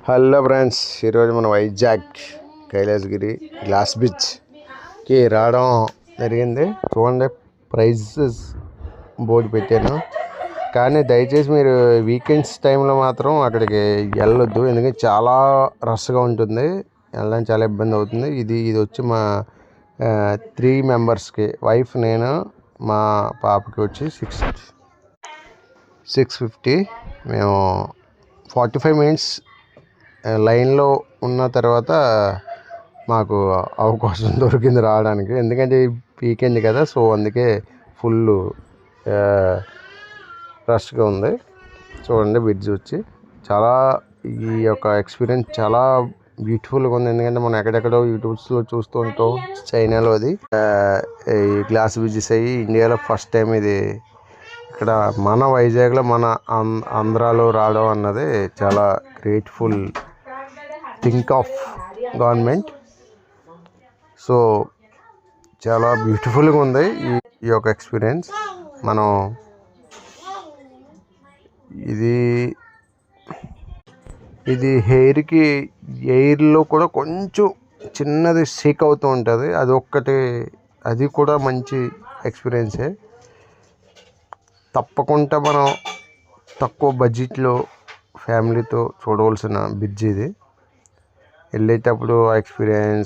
Hello friends, ఈరోజు మన Vizag Kailasagiri glass బీచ్కి రావడం జరిగింది. చూడండి, ప్రైజెస్ బోర్డు పెట్టాను. కానీ దయచేసి మీరు వీకెండ్స్ టైంలో మాత్రం అక్కడికి వెళ్ళొద్దు, ఎందుకంటే చాలా రష్గా ఉంటుంది, వెళ్ళడానికి చాలా ఇబ్బంది అవుతుంది. ఇది వచ్చి మా 3 మెంబర్స్కి, వైఫ్, నేను, మా పాపకి వచ్చి 650. మేము 45 మినిట్స్ లైన్లో ఉన్న తర్వాత మాకు అవకాశం దొరికింది రావడానికి. ఎందుకంటే వీకెండ్ కదా, సో అందుకే ఫుల్ రష్గా ఉంది. చూడండి, బ్రిడ్జ్ వచ్చి చాలా, ఈ యొక్క ఎక్స్పీరియన్స్ చాలా బ్యూటిఫుల్గా ఉంది. ఎందుకంటే మనం ఎక్కడెక్కడో యూట్యూబ్స్లో చూస్తూ ఉంటాం, చైనాలో అది ఈ గ్లాస్ బ్రిడ్జెస్ అయ్యి ఇండియాలో ఫస్ట్ టైం ఇది ఇక్కడ మన వైజాగ్లో, మన ఆంధ్రాలో రావడం అన్నది చాలా grateful think of government. So చాలా బ్యూటిఫుల్గా ఉంది ఈ యొక్క ఎక్స్పీరియన్స్. మనం ఇది ఎయిర్లో కూడా కొంచెం చిన్నది షేక్ అవుతూ ఉంటుంది, అది కూడా మంచి ఎక్స్పీరియన్సే. తప్పకుండా మనం తక్కువ బడ్జెట్లో ఫ్యామిలీతో చూడవలసిన బ్రిడ్జ్ ఇది. వెళ్ళేటప్పుడు ఎక్స్పీరియన్స్